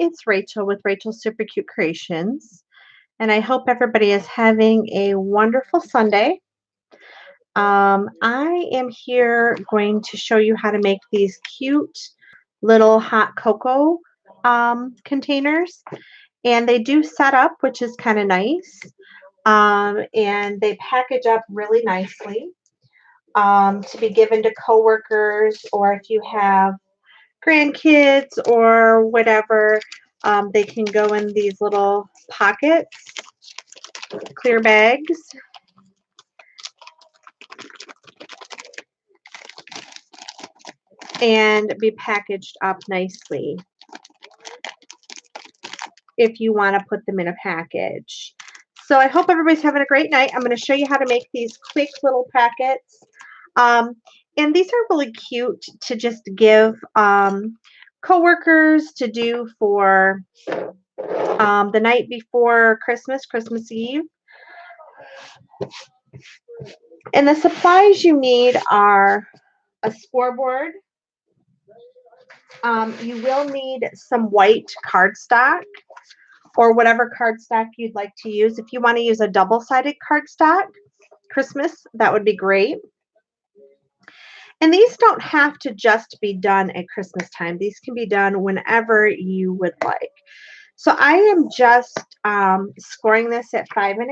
it's Rachel with Rachel's Super Cute Creations, and I hope everybody is having a wonderful Sunday. I am here going to show you how to make these cute little hot cocoa containers, and they do set up, which is kind of nice, and they package up really nicely to be given to coworkers, or if you have grandkids or whatever, they can go in these little pockets, clear bags. And be packaged up nicely if you want to put them in a package. So I hope everybody's having a great night. I'm going to show you how to make these quick little packets. And these are really cute to just give coworkers to do for the night before Christmas, Christmas Eve. And the supplies you need are a scoreboard. You will need some white cardstock or whatever cardstock you'd like to use. If you want to use a double-sided cardstock, Christmas, that would be great. And these don't have to just be done at Christmas time. These can be done whenever you would like. So I am just scoring this at 5.5,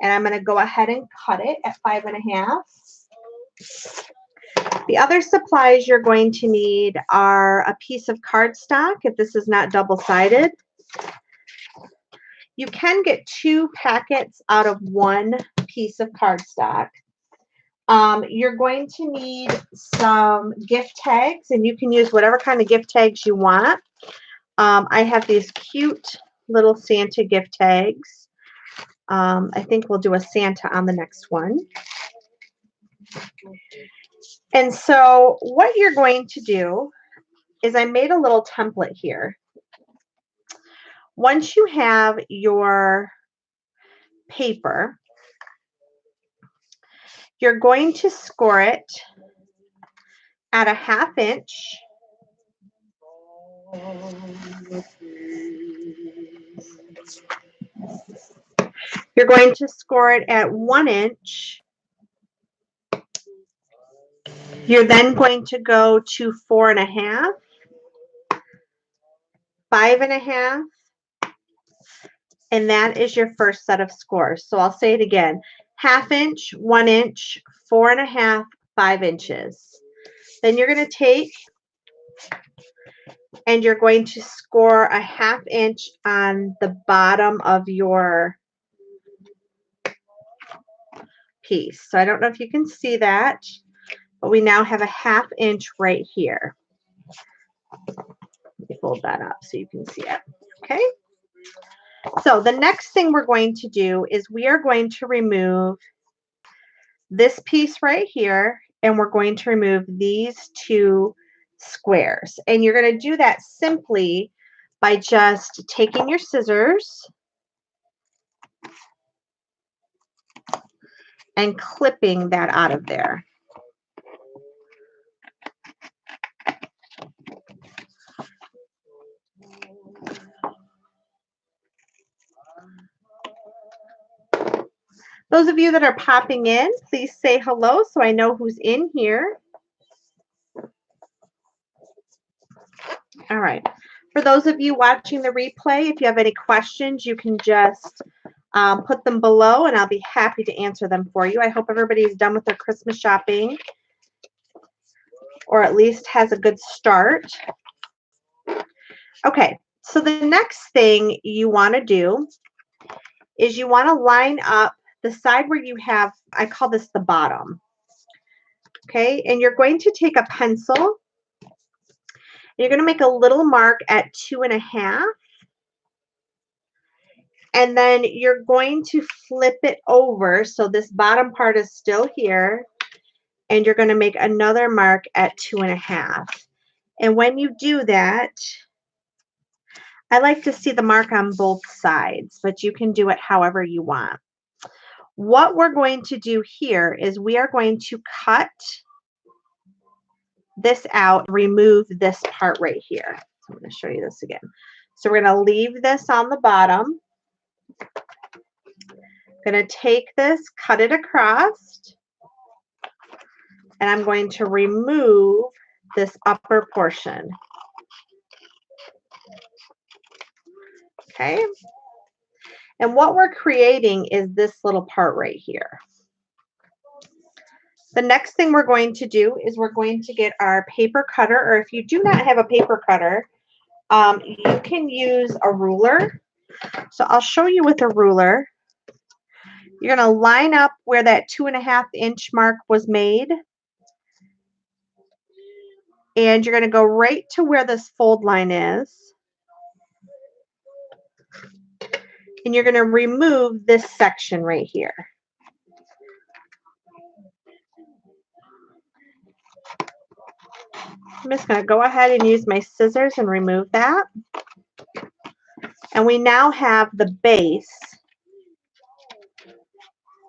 and I'm going to go ahead and cut it at 5.5. The other supplies you're going to need are a piece of cardstock if this is not double-sided. You can get 2 packets out of 1 piece of cardstock. You're going to need some gift tags, and you can use whatever kind of gift tags you want. I have these cute little Santa gift tags. I think we'll do a Santa on the next one. And so what you're going to do is I made a little template here. Once you have your paper, you're going to score it at a 1/2 inch. You're going to score it at 1 inch. You're then going to go to 4.5, 5.5, and that is your first set of scores. So I'll say it again: 1/2 inch, 1 inch, 4.5, 5 inches. Then you're going to take and you're going to score a 1/2 inch on the bottom of your piece. So I don't know if you can see that, but we now have a 1/2 inch right here. Let me fold that up so you can see it. Okay. So the next thing we're going to do is we are going to remove this piece right here, and we're going to remove these 2 squares. And you're going to do that simply by just taking your scissors and clipping that out of there. Those of you that are popping in, please say hello so I know who's in here. All right. For those of you watching the replay, if you have any questions, you can just put them below, and I'll be happy to answer them for you. I hope everybody is done with their Christmas shopping, or at least has a good start. Okay, so the next thing you want to do is you want to line up the side where you have, I call this the bottom. Okay, and you're going to take a pencil. You're going to make a little mark at 2.5. And then you're going to flip it over so this bottom part is still here. And you're going to make another mark at 2.5. And when you do that, I like to see the mark on both sides, but you can do it however you want. What we're going to do here is we are going to cut this out, remove this part right here. I'm going to show you this again. So we're going to leave this on the bottom. I'm going to take this, cut it across, and I'm going to remove this upper portion. Okay. And what we're creating is this little part right here. The next thing we're going to do is we're going to get our paper cutter, or if you do not have a paper cutter, you can use a ruler. So I'll show you with a ruler. You're going to line up where that 2.5-inch mark was made. And you're going to go right to where this fold line is. And you're going to remove this section right here. I'm just going to go ahead and use my scissors and remove that. And we now have the base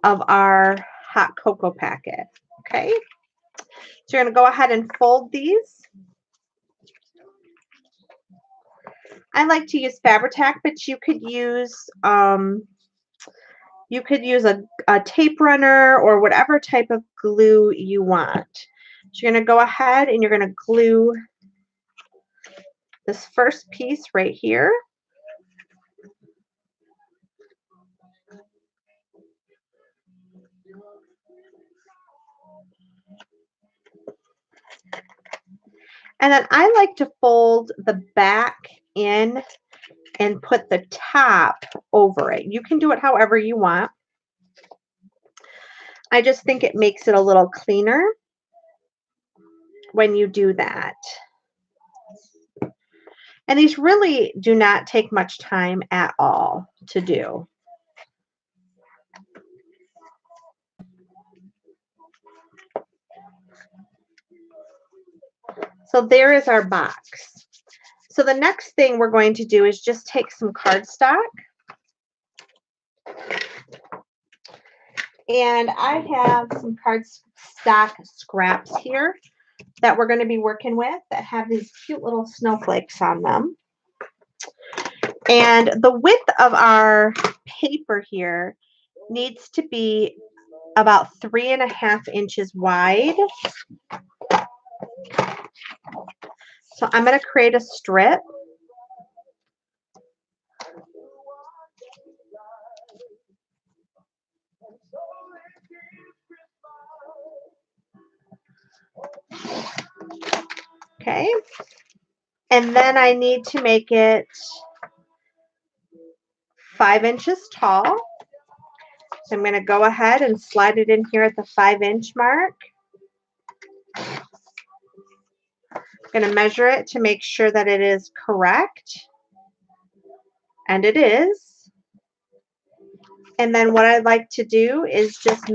of our hot cocoa packet. Okay. So you're going to go ahead and fold these. I like to use Fabri-Tac, but you could use a tape runner or whatever type of glue you want. So you're going to go ahead and you're going to glue this first piece right here. And then I like to fold the back in and put the top over it. You can do it however you want. I just think it makes it a little cleaner when you do that. And these really do not take much time at all to do. So there is our box. So the next thing we're going to do is just take some cardstock. And I have some cardstock scraps here that we're going to be working with that have these cute little snowflakes on them. And the width of our paper here needs to be about 3.5 inches wide. So I'm going to create a strip. Okay. And then I need to make it 5 inches tall. So I'm going to go ahead and slide it in here at the 5-inch mark. I'm going to measure it to make sure that it is correct. And it is. And then what I'd like to do is just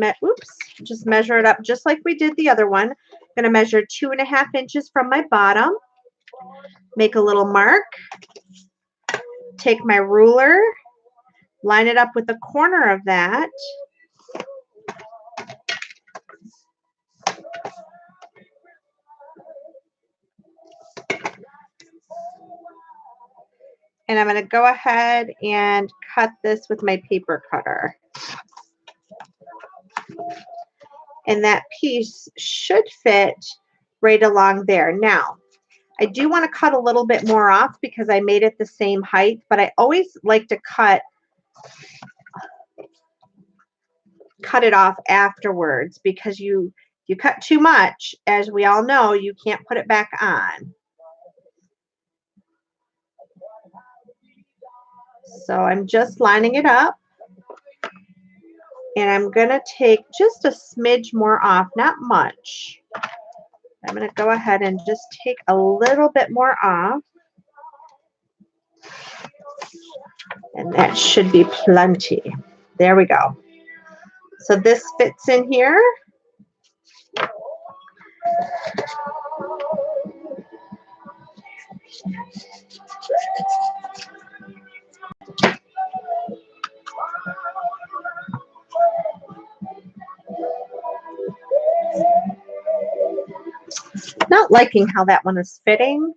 measure it up just like we did the other one. I'm going to measure 2.5 inches from my bottom. Make a little mark. Take my ruler. Line it up with the corner of that. And I'm going to go ahead and cut this with my paper cutter. And that piece should fit right along there. Now, I do want to cut a little bit more off because I made it the same height, but I always like to cut it off afterwards, because you cut too much, as we all know, you can't put it back on. So I'm just lining it up, and I'm going to take just a smidge more off, not much. I'm going to go ahead and just take a little bit more off, and that should be plenty. There we go. So this fits in here. Not liking how that one is fitting.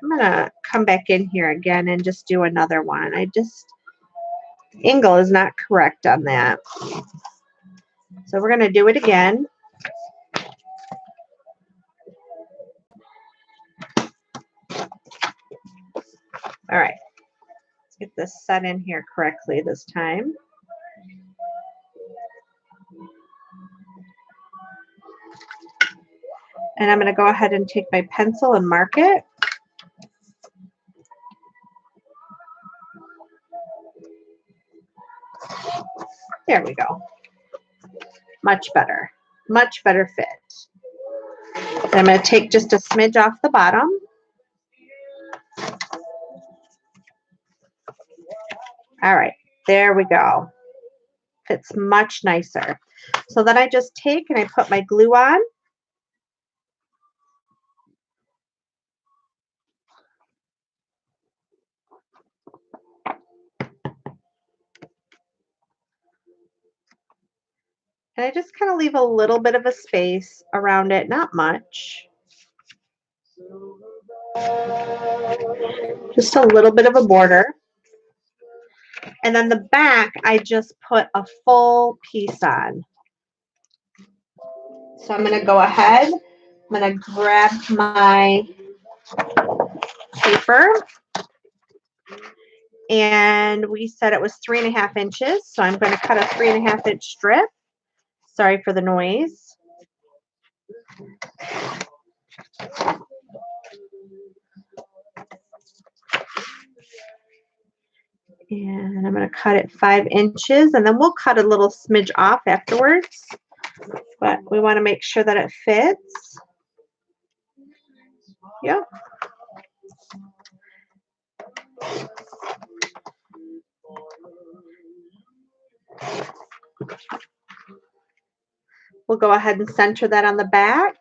I'm gonna come back in here again and just do another one. Angle is not correct on that. So we're gonna do it again. All right, let's get this set in here correctly this time. And I'm gonna go ahead and take my pencil and mark it. There we go. Much better. Much better fit. I'm going to take just a smidge off the bottom. All right, there we go. Fits much nicer. So then I just take and I put my glue on. And I just kind of leave a little bit of a space around it, not much. Just a little bit of a border. And then the back, I just put a full piece on. So I'm going to go ahead. I'm going to grab my paper. And we said it was 3.5 inches. So I'm going to cut a 3.5 inch strip. Sorry for the noise. And I'm going to cut it 5 inches, and then we'll cut a little smidge off afterwards. But we want to make sure that it fits. Yep. We'll go ahead and center that on the back.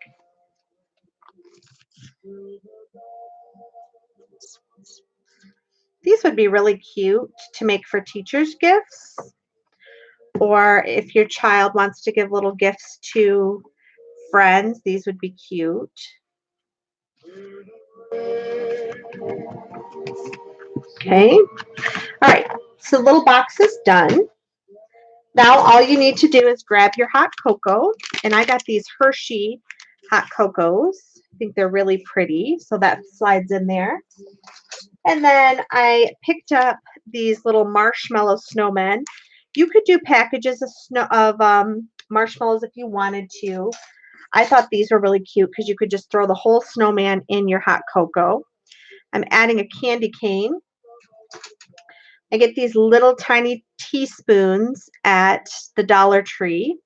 These would be really cute to make for teachers' gifts, or if your child wants to give little gifts to friends, these would be cute. Okay. All right. So the little box is done. Now all you need to do is grab your hot cocoa, and I got these Hershey hot cocos. I think they're really pretty, so that slides in there. And then I picked up these little marshmallow snowmen. You could do packages of marshmallows if you wanted to. I thought these were really cute because you could just throw the whole snowman in your hot cocoa. I'm adding a candy cane. I get these little tiny teaspoons at the Dollar Tree.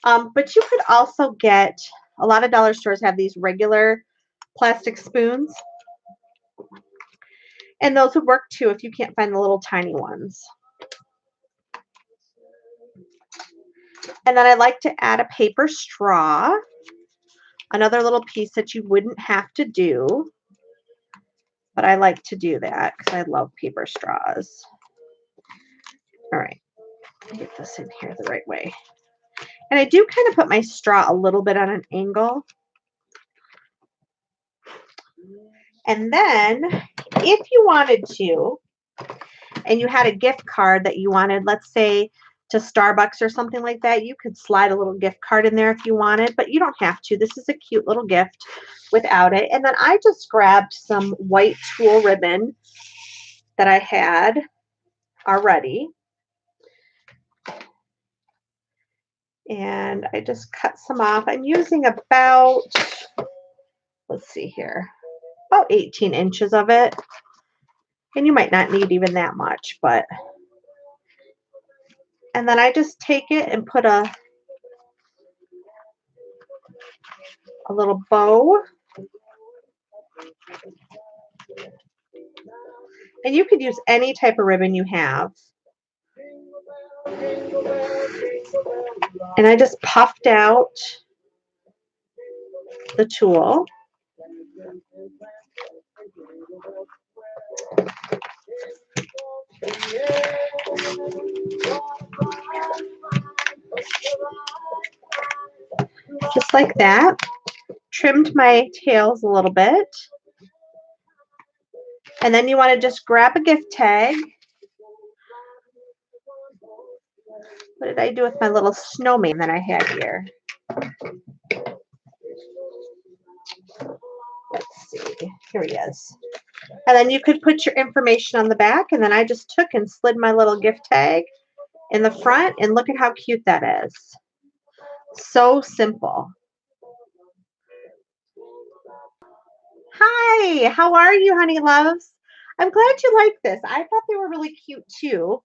But you could also get, a lot of dollar stores have these regular plastic spoons. And those would work too if you can't find the little tiny ones. And then I like to add a paper straw. Another little piece that you wouldn't have to do. But I like to do that because I love paper straws. All right. Get this in here the right way. And I do kind of put my straw a little bit on an angle. And then if you wanted to, and you had a gift card that you wanted, let's say to Starbucks or something like that, you could slide a little gift card in there if you wanted, but you don't have to. This is a cute little gift without it. And then I just grabbed some white tulle ribbon that I had already. And I just cut some off. I'm using about, let's see here, about 18 inches of it. And you might not need even that much, but. And then I just take it and put a little bow. And you could use any type of ribbon you have. And I just puffed out the tulle. Just like that. Trimmed my tails a little bit. And then you want to just grab a gift tag. What did I do with my little snowman that I had here? Let's see. Here he is. And then you could put your information on the back, and then I just took and slid my little gift tag in the front, and look at how cute that is. So simple. Hi, how are you, honey loves? I'm glad you like this. I thought they were really cute too.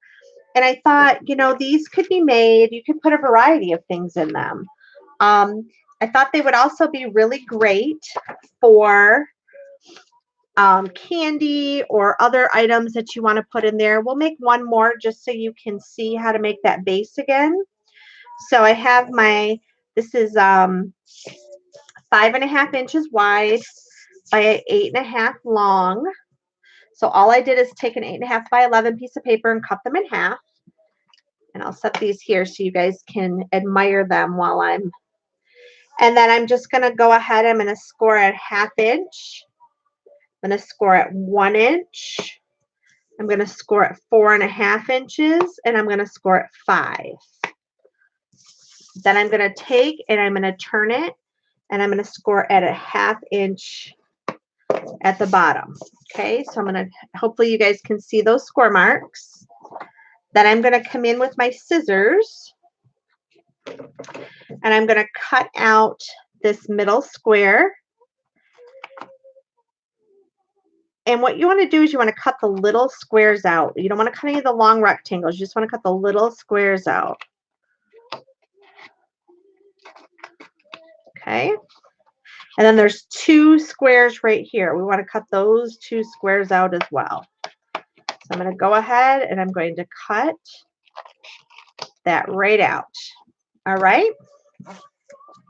And I thought, these could be made, you could put a variety of things in them. I thought they would also be really great for candy or other items that you want to put in there. We'll make one more just so you can see how to make that base again. So I have this is 5.5 inches wide by 8.5 long. So all I did is take an 8.5 by 11 piece of paper and cut them in half. And I'll set these here so you guys can admire them while and then I'm just going to go ahead. I'm going to score at 1/2 inch. I'm going to score at 1 inch. I'm going to score at 4.5 inches, and I'm going to score at 5. Then I'm going to take and I'm going to turn it, and I'm going to score at 1/2 inch at the bottom. Okay, so I'm going to, hopefully you guys can see those score marks. Then I'm going to come in with my scissors, and I'm going to cut out this middle square. And what you want to do is you want to cut the little squares out. You don't want to cut any of the long rectangles. You just want to cut the little squares out. Okay. And then there's 2 squares right here. We want to cut those 2 squares out as well. So I'm going to go ahead and I'm going to cut that right out. All right.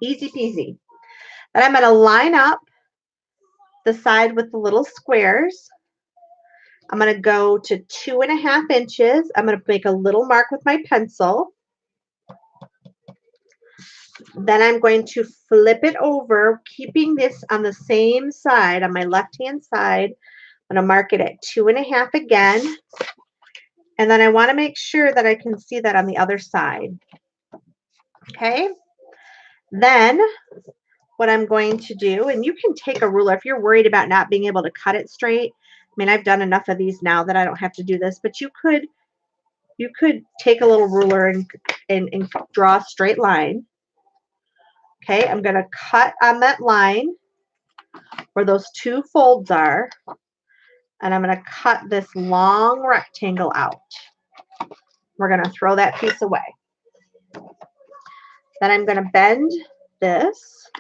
Easy peasy. Then I'm going to line up the side with the little squares. I'm going to go to 2.5 inches. I'm going to make a little mark with my pencil. Then I'm going to flip it over, keeping this on the same side, on my left-hand side. I'm going to mark it at 2.5 again. And then I want to make sure that I can see that on the other side. Okay. Then what I'm going to do, and you can take a ruler if you're worried about not being able to cut it straight. I mean, I've done enough of these now that I don't have to do this, but you could take a little ruler and draw a straight line. Okay, I'm going to cut on that line where those 2 folds are, and I'm going to cut this long rectangle out. We're going to throw that piece away. Then I'm going to bend this.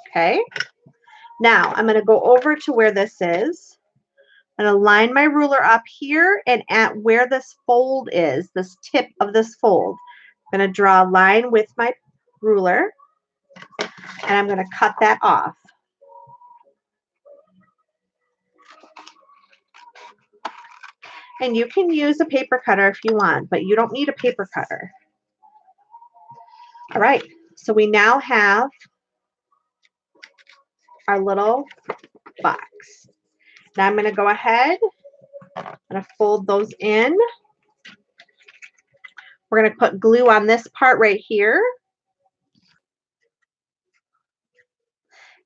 Okay. Now I'm going to go over to where this is. I'm going to line my ruler up here, and at where this fold is, this tip of this fold, I'm going to draw a line with my ruler, and I'm going to cut that off. And you can use a paper cutter if you want, but you don't need a paper cutter. All right, so we now have our little box. Now I'm going to go ahead, I'm going to fold those in. We're going to put glue on this part right here.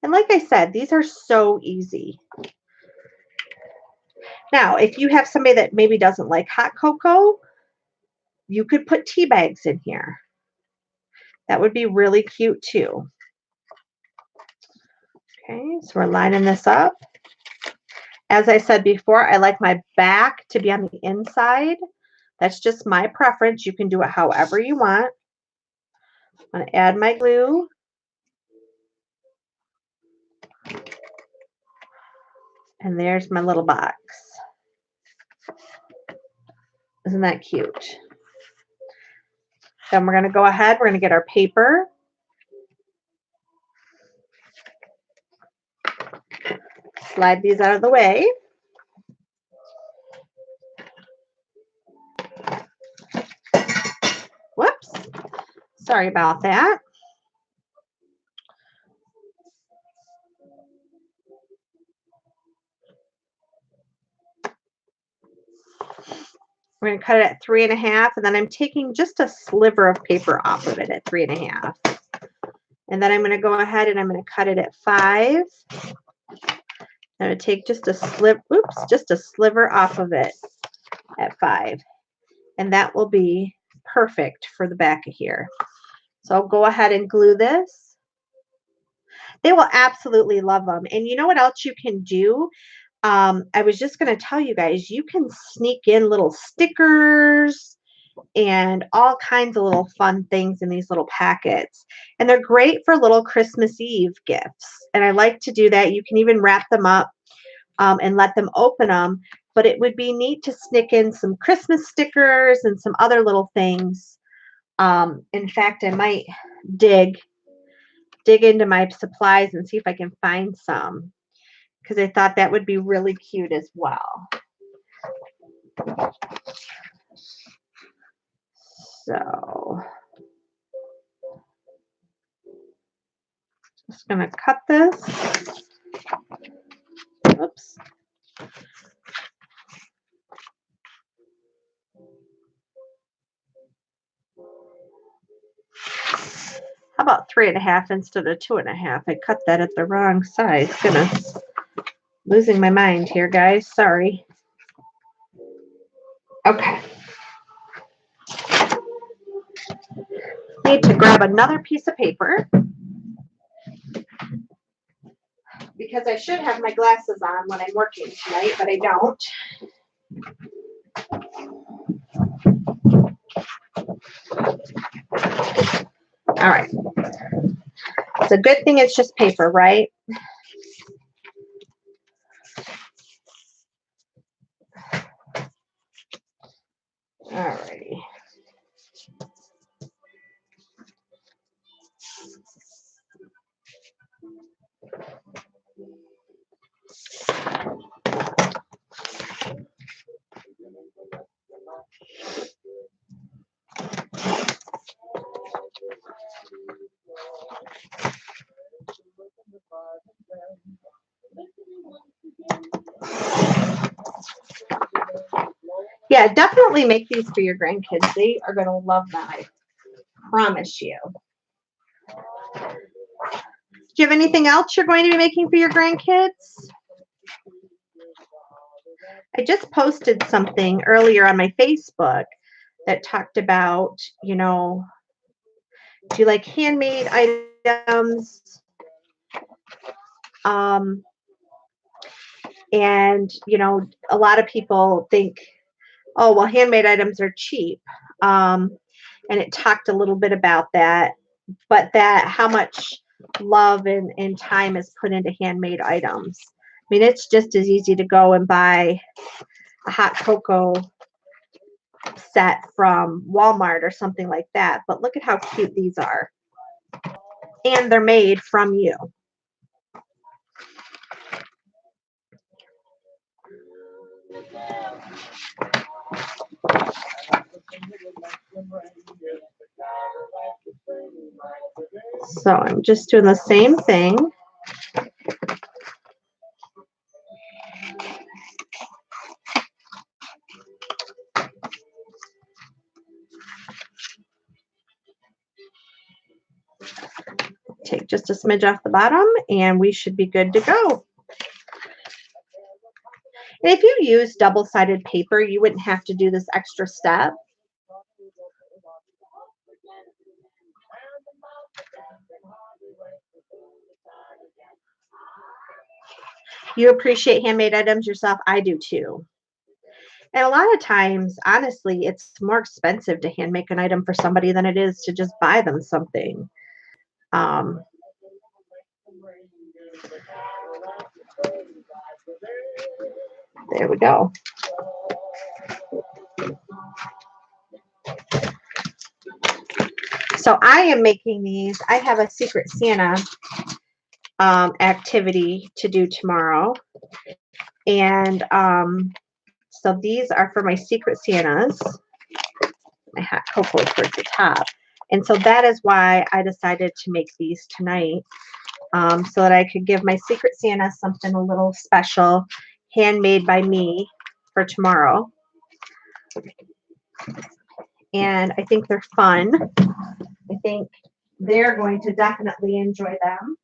And like I said, these are so easy. Now, if you have somebody that maybe doesn't like hot cocoa, you could put tea bags in here. That would be really cute too. Okay, so we're lining this up. As I said before, I like my back to be on the inside. That's just my preference. You can do it however you want. I'm going to add my glue. And there's my little box. Isn't that cute? Then we're going to go ahead. We're going to get our paper. Slide these out of the way. Whoops. Sorry about that. We're going to cut it at 3.5, and then I'm taking just a sliver of paper off of it at 3.5. And then I'm going to go ahead and I'm going to cut it at 5. I'm going to take just a sliver off of it at 5. And that will be perfect for the back of here. So I'll go ahead and glue this. They will absolutely love them. And you know what else you can do? I was just going to tell you guys, you can sneak in little stickers and all kinds of little fun things in these little packets. And they're great for little Christmas Eve gifts. And I like to do that. You can even wrap them up and let them open them. But it would be neat to sneak in some Christmas stickers and some other little things. In fact, I might dig into my supplies and see if I can find some, because I thought that would be really cute as well. So just going to cut this. Oops. How about 3.5 instead of 2.5? I cut that at the wrong size. Goodness. Losing my mind here, guys. Sorry. Okay. Need to grab another piece of paper because I should have my glasses on when I'm working tonight, but I don't. All right. It's a good thing it's just paper, right? All righty. Yeah, definitely make these for your grandkids. They are going to love them, I promise you. Do you have anything else you're going to be making for your grandkids? I just posted something earlier on my Facebook that talked about, you know, do you like handmade items? And, you know, a lot of people think, oh, well, handmade items are cheap. And it talked a little bit about that, but that how much love and time is put into handmade items. I mean, it's just as easy to go and buy a hot cocoa set from Walmart or something like that. But look at how cute these are. And they're made from you. So I'm just doing the same thing. Take just a smidge off the bottom and we should be good to go. And if you use double-sided paper, you wouldn't have to do this extra step. You appreciate handmade items yourself? I do too. And a lot of times, honestly, it's more expensive to hand make an item for somebody than it is to just buy them something. There we go. So I am making these. I have a Secret Santa activity to do tomorrow. And so these are for my Secret Santas. My hot cocoa towards the top. And so that is why I decided to make these tonight, so that I could give my Secret Santa something a little special, handmade by me for tomorrow. and I think they're fun. I think they're going to definitely enjoy them.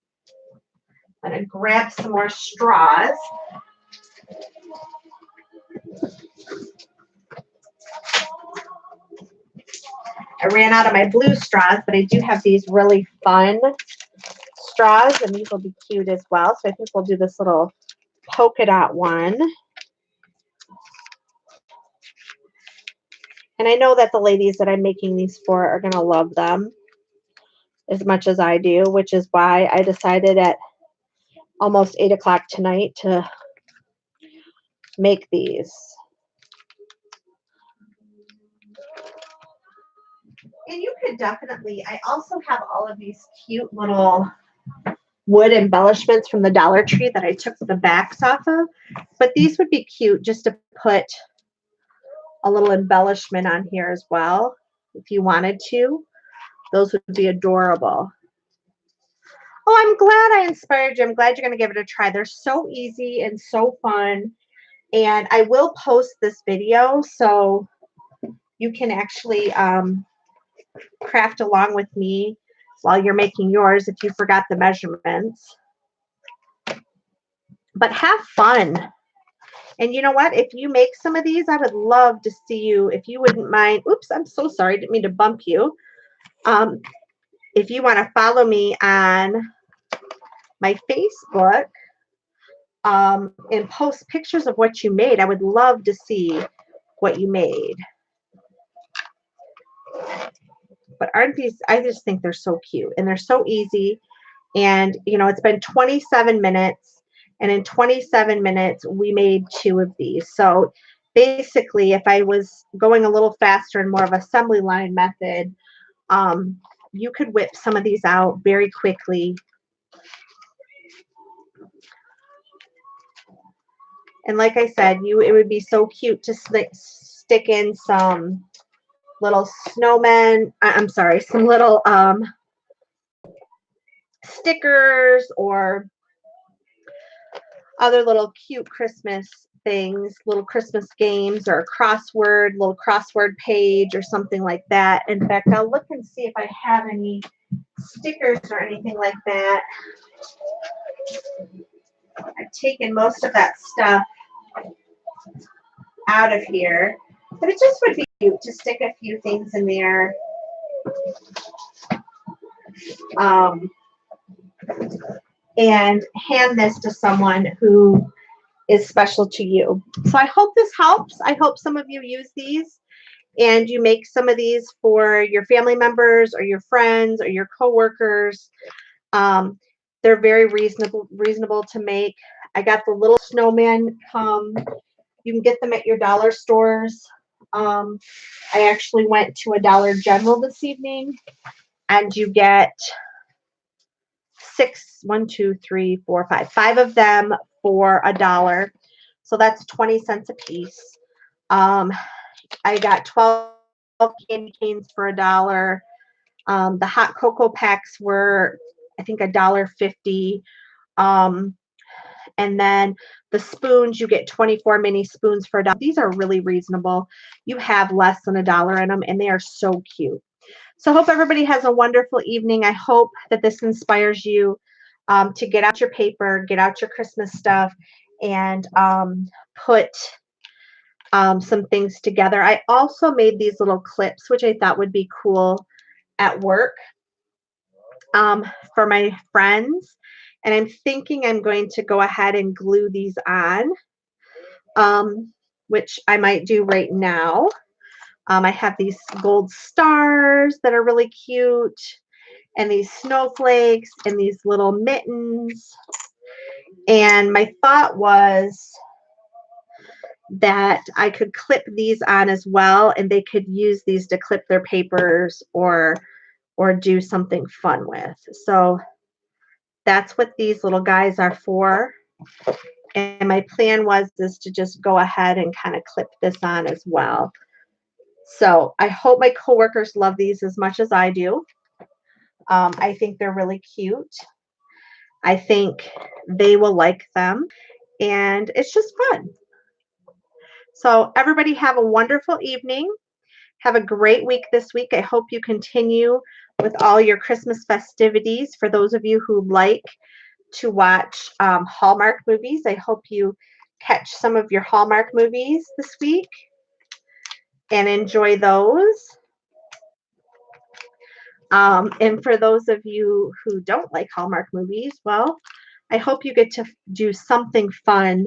I'm going to grab some more straws. I ran out of my blue straws, but I do have these really fun straws, and these will be cute as well. So I think we'll do this little polka dot one. And I know that the ladies that I'm making these for are going to love them as much as I do, which is why I decided at almost 8 o'clock tonight to make these. And you could definitely, I also have all of these cute little wood embellishments from the Dollar Tree that I took the backs off of. But these would be cute just to put a little embellishment on here as well if you wanted to. Those would be adorable. Oh, I'm glad I inspired you. I'm glad you're going to give it a try. They're so easy and so fun. And I will post this video so you can actually craft along with me while you're making yours if you forgot the measurements. But have fun. And you know what? If you make some of these, I would love to see you. If you wouldn't mind. Oops, I'm so sorry. Didn't mean to bump you. If you want to follow me on my Facebook and post pictures of what you made, I would love to see what you made. But aren't these, I just think they're so cute and they're so easy. And, you know, it's been 27 minutes. And in 27 minutes, we made 2 of these. So basically, if I was going a little faster and more of assembly line method, you could whip some of these out very quickly. And like I said, it would be so cute to stick in some little snowmen. I'm sorry, some little stickers or other little cute Christmas things, little Christmas games or a crossword, little crossword page or something like that. In fact, I'll look and see if I have any stickers or anything like that. I've taken most of that stuff out of here, but it just would be cute to stick a few things in there. And hand this to someone who is special to you. So I hope this helps. I hope some of you use these and you make some of these for your family members or your friends or your coworkers. They're very reasonable to make. I got the little snowman. You can get them at your dollar stores. I actually went to a Dollar General this evening, and you get 5 of them for $1. So that's 20 cents a piece. I got 12 candy canes for $1. The hot cocoa packs were, I think, $1.50. And then the spoons, you get 24 mini spoons for $1. These are really reasonable. You have less than $1 in them, and they are so cute. So I hope everybody has a wonderful evening. I hope that this inspires you to get out your paper, get out your Christmas stuff, and put some things together. I also made these little clips, which I thought would be cool at work for my friends. And I'm thinking I'm going to go ahead and glue these on, which I might do right now. I have these gold stars that are really cute, and these snowflakes, and these little mittens. And my thought was that I could clip these on as well, and they could use these to clip their papers or do something fun with. So that's what these little guys are for. And my plan was to just go ahead and kind of clip this on as well. So I hope my coworkers love these as much as I do. I think they're really cute. I think they will like them. And it's just fun. So everybody have a wonderful evening. Have a great week this week. I hope you continue with all your Christmas festivities. For those of you who like to watch Hallmark movies, I hope you catch some of your Hallmark movies this week and enjoy those. And for those of you who don't like Hallmark movies, well, I hope you get to do something fun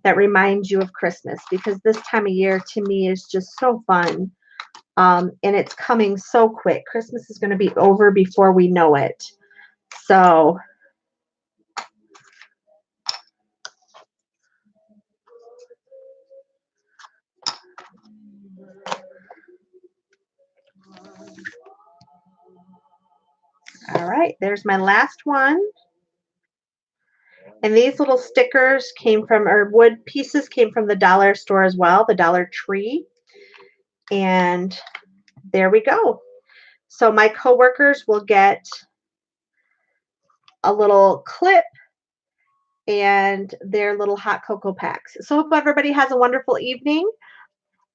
that reminds you of Christmas, because this time of year to me is just so fun. And it's coming so quick. Christmas is going to be over before we know it. So, all right, there's my last one. And these little stickers came from, or wood pieces came from the dollar store as well, the Dollar Tree. And there we go. So my coworkers will get a little clip and their little hot cocoa packs. So hope everybody has a wonderful evening.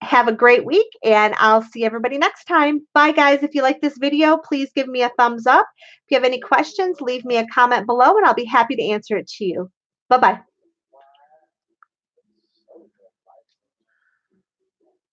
Have a great week, and I'll see everybody next time. Bye, guys. If you like this video, please give me a thumbs up. If you have any questions, leave me a comment below, and I'll be happy to answer it to you. Bye-bye.